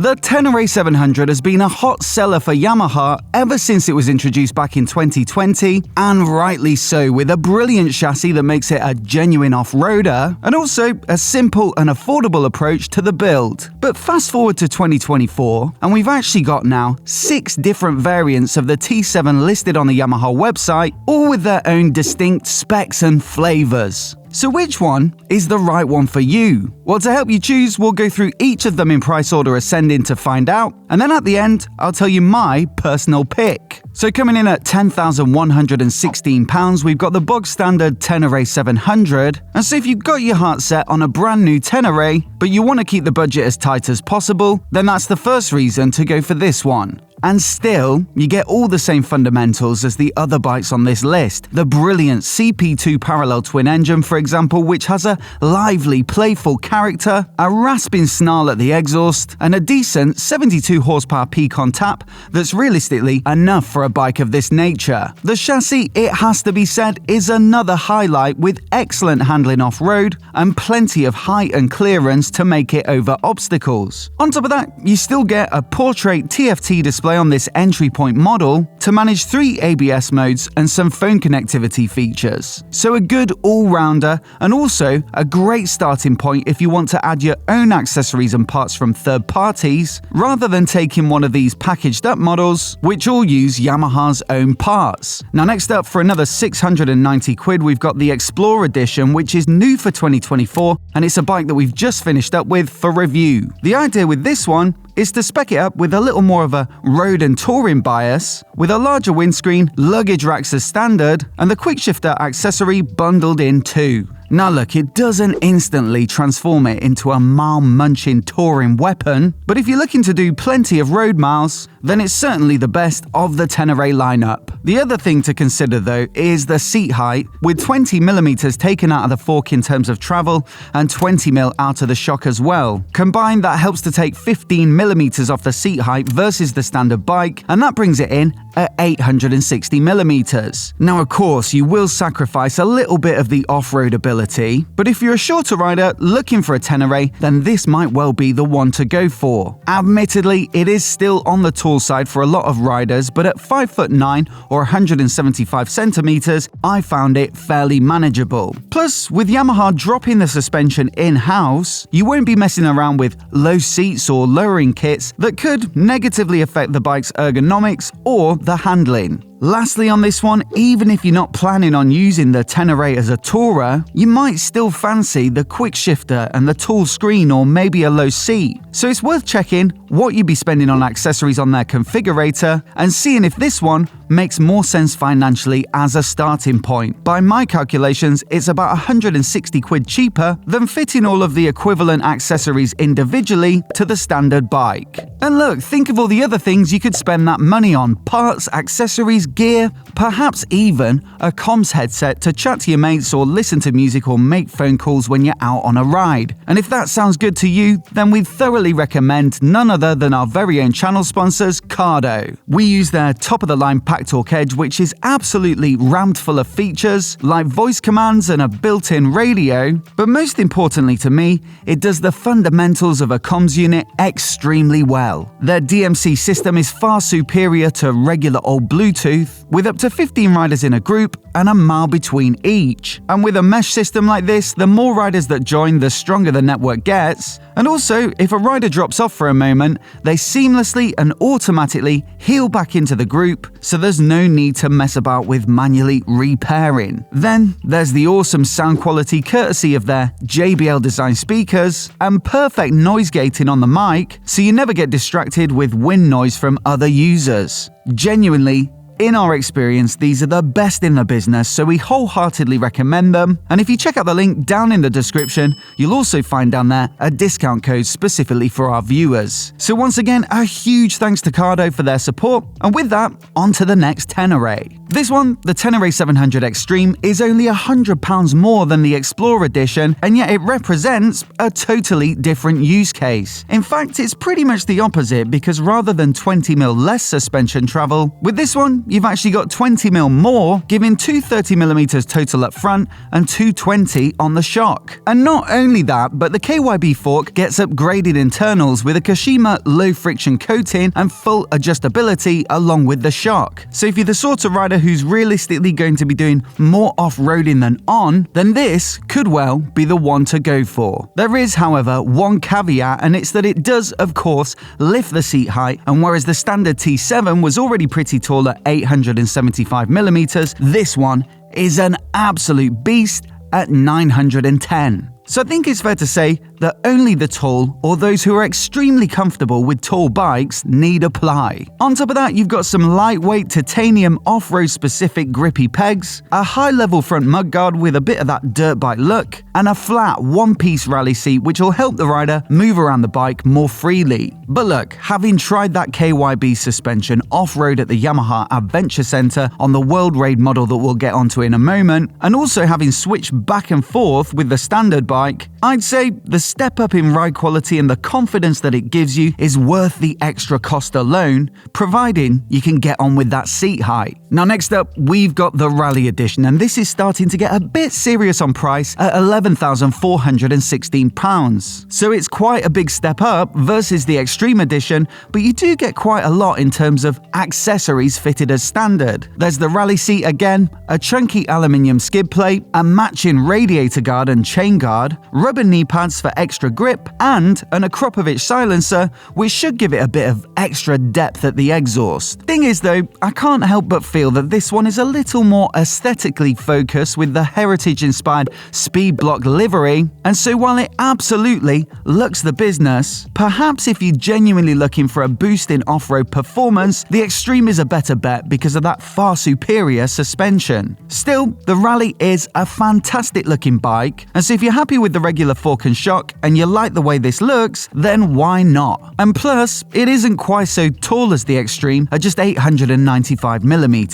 The Tenere 700 has been a hot seller for Yamaha ever since it was introduced back in 2020, and rightly so, with a brilliant chassis that makes it a genuine off-roader, and also a simple and affordable approach to the build. But fast forward to 2024, and we've actually got now 6 different variants of the T7 listed on the Yamaha website, all with their own distinct specs and flavors. So which one is the right one for you? Well, to help you choose, we'll go through each of them in price order ascending to find out, and then at the end, I'll tell you my personal pick. So coming in at £10,116, we've got the bog standard Tenere 700, and so if you've got your heart set on a brand new Tenere, but you want to keep the budget as tight as possible, then that's the first reason to go for this one. And still, you get all the same fundamentals as the other bikes on this list. The brilliant CP2 parallel twin engine, for example, which has a lively, playful character, a rasping snarl at the exhaust, and a decent 72 horsepower peak on tap that's realistically enough for a bike of this nature. The chassis, it has to be said, is another highlight with excellent handling off-road and plenty of height and clearance to make it over obstacles. On top of that, you still get a portrait TFT display on this entry point model to manage 3 ABS modes and some phone connectivity features. So a good all-rounder, and also a great starting point if you want to add your own accessories and parts from third parties, rather than taking one of these packaged up models, which all use Yamaha's own parts. Now next up, for another 690 quid, we've got the Explorer Edition, which is new for 2024, and it's a bike that we've just finished up with for review. The idea with this one is to spec it up with a little more of a road and touring bias, with a larger windscreen, luggage racks as standard, and the quickshifter accessory bundled in too. Now look, it doesn't instantly transform it into a mile-munching touring weapon, but if you're looking to do plenty of road miles, then it's certainly the best of the Tenere lineup. The other thing to consider though is the seat height, with 20mm taken out of the fork in terms of travel and 20mm out of the shock as well. Combined, that helps to take 15mm off the seat height versus the standard bike, and that brings it in at 860mm. Now of course, you will sacrifice a little bit of the off-road ability, but if you're a shorter rider looking for a Tenere, then this might well be the one to go for. Admittedly, it is still on the tall side for a lot of riders, but at 5'9" or 175 centimeters, I found it fairly manageable. Plus, with Yamaha dropping the suspension in-house, you won't be messing around with low seats or lowering kits that could negatively affect the bike's ergonomics or the handling. Lastly on this one, even if you're not planning on using the Tenere as a tourer, you might still fancy the quick shifter and the tall screen or maybe a low seat. So it's worth checking what you'd be spending on accessories on their configurator and seeing if this one makes more sense financially as a starting point. By my calculations, it's about 160 quid cheaper than fitting all of the equivalent accessories individually to the standard bike. And look, think of all the other things you could spend that money on: parts, accessories, gear, perhaps even a comms headset to chat to your mates or listen to music or make phone calls when you're out on a ride. And if that sounds good to you, then we thoroughly recommend none other than our very own channel sponsors, Karoos. We use their top-of-the-line Packtalk Edge, which is absolutely rammed full of features like voice commands and a built-in radio, but most importantly to me, it does the fundamentals of a comms unit extremely well. Their DMC system is far superior to regular old Bluetooth, with up to 15 riders in a group and a mile between each. And with a mesh system like this, the more riders that join, the stronger the network gets. And also, if a rider drops off for a moment, they seamlessly and automatically heal back into the group, so there's no need to mess about with manually repairing. Then there's the awesome sound quality courtesy of their JBL design speakers and perfect noise gating on the mic, so you never get distracted with wind noise from other users. Genuinely, in our experience, these are the best in the business, so we wholeheartedly recommend them. And if you check out the link down in the description, you'll also find down there a discount code specifically for our viewers. So once again, a huge thanks to Karoos for their support. And with that, on to the next Tenere. This one, the Tenere 700 Extreme, is only £100 more than the Explorer edition, and yet it represents a totally different use case. In fact, it's pretty much the opposite, because rather than 20mm less suspension travel, with this one, you've actually got 20mm more, giving 230mm total up front and 220 on the shock. And not only that, but the KYB fork gets upgraded internals with a Kashima low-friction coating and full adjustability along with the shock. So if you're the sort of rider who's realistically going to be doing more off-roading than on, then this could well be the one to go for. There is, however, one caveat, and it's that it does, of course, lift the seat height, and whereas the standard T7 was already pretty tall at 875mm, this one is an absolute beast at 910. So I think it's fair to say that only the tall or those who are extremely comfortable with tall bikes need apply. On top of that, you've got some lightweight titanium off-road specific grippy pegs, a high-level front mudguard with a bit of that dirt bike look, and a flat one-piece rally seat which will help the rider move around the bike more freely. But look, having tried that KYB suspension off-road at the Yamaha Adventure Center on the World Raid model that we'll get onto in a moment, and also having switched back and forth with the standard bike, I'd say the step up in ride quality and the confidence that it gives you is worth the extra cost alone, providing you can get on with that seat height. Now next up, we've got the Rally Edition, and this is starting to get a bit serious on price at £11,416. So it's quite a big step up versus the Extreme Edition, but you do get quite a lot in terms of accessories fitted as standard. There's the rally seat again, a chunky aluminium skid plate, a matching radiator guard and chain guard, rubber knee pads for extra grip, and an Akropovich silencer, which should give it a bit of extra depth at the exhaust. Thing is though, I can't help but feel that this one is a little more aesthetically focused with the heritage-inspired speed block livery, and so while it absolutely looks the business, perhaps if you're genuinely looking for a boost in off-road performance, the Extreme is a better bet because of that far superior suspension. Still, the Rally is a fantastic looking bike, and so if you're happy with the regular fork and shock and you like the way this looks, then why not? And plus, it isn't quite so tall as the Extreme at just 895mm.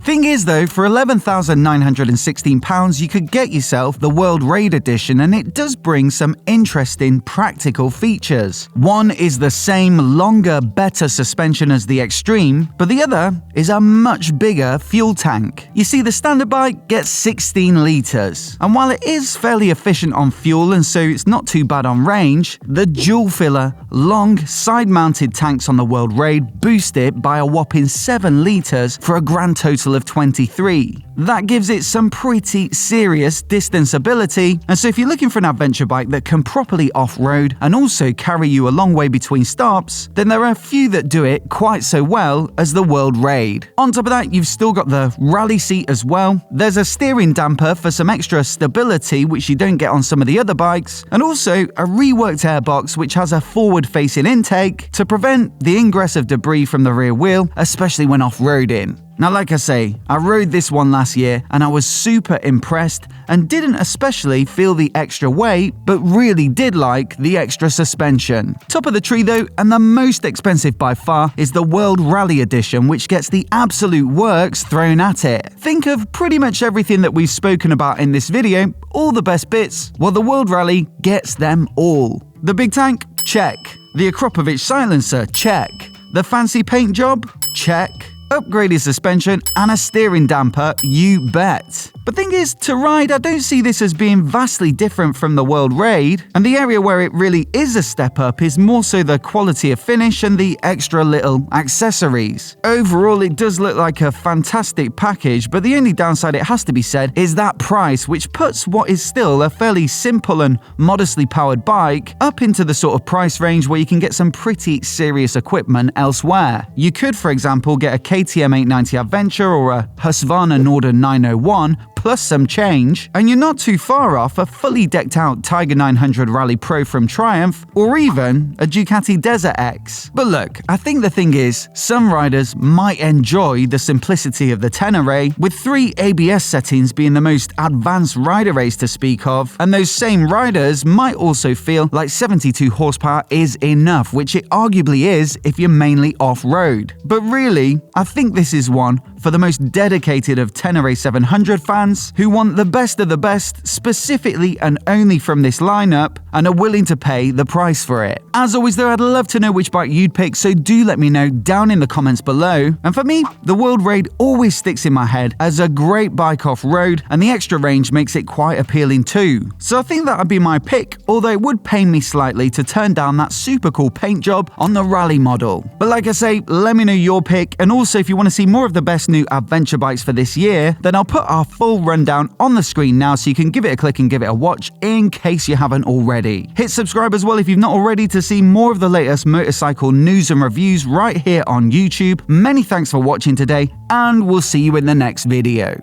Thing is though, for £11,916 you could get yourself the World Raid Edition, and it does bring some interesting practical features. One is the same longer, better suspension as the Extreme, but the other is a much bigger fuel tank. You see, the standard bike gets 16 litres, and while it is fairly efficient on fuel and so it's not too bad on range, the dual filler, long, side-mounted tanks on the World Raid boost it by a whopping 7 litres for a grand total of 23. That gives it some pretty serious distance ability, and so if you're looking for an adventure bike that can properly off-road and also carry you a long way between stops, then there are a few that do it quite so well as the World Raid. On top of that, you've still got the rally seat as well. There's a steering damper for some extra stability which you don't get on some of the other bikes, and also a reworked airbox which has a forward-facing intake to prevent the ingress of debris from the rear wheel, especially when off-roading. Now, like I say, I rode this one last year and I was super impressed and didn't especially feel the extra weight, but really did like the extra suspension. Top of the tree though, and the most expensive by far, is the World Rally Edition, which gets the absolute works thrown at it. Think of pretty much everything that we've spoken about in this video, all the best bits, well, the World Rally gets them all. The big tank? Check. The Akropovich silencer? Check. The fancy paint job? Check. Upgraded suspension and a steering damper? You bet. But thing is, to ride, I don't see this as being vastly different from the World Raid, and the area where it really is a step up is more so the quality of finish and the extra little accessories. Overall, it does look like a fantastic package, but the only downside, it has to be said, is that price, which puts what is still a fairly simple and modestly powered bike up into the sort of price range where you can get some pretty serious equipment elsewhere. You could, for example, get a KTM 890 Adventure or a Husqvarna Norden 901, plus some change, and you're not too far off a fully decked out Tiger 900 Rally Pro from Triumph, or even a Ducati Desert X. But look, I think the thing is, some riders might enjoy the simplicity of the Tenere, with 3 ABS settings being the most advanced rider race to speak of, and those same riders might also feel like 72 horsepower is enough, which it arguably is if you're mainly off-road. But really, I think this is one for the most dedicated of Tenere 700 fans who want the best of the best specifically and only from this lineup and are willing to pay the price for it. As always though, I'd love to know which bike you'd pick, so do let me know down in the comments below. And for me, the World Raid always sticks in my head as a great bike off-road, and the extra range makes it quite appealing too. So I think that would be my pick, although it would pain me slightly to turn down that super cool paint job on the Rally model. But like I say, let me know your pick, and also if you want to see more of the best new adventure bikes for this year, then I'll put our full rundown on the screen now so you can give it a click and give it a watch in case you haven't already. Hit subscribe as well if you've not already to see more of the latest motorcycle news and reviews right here on YouTube. Many thanks for watching today, and we'll see you in the next video.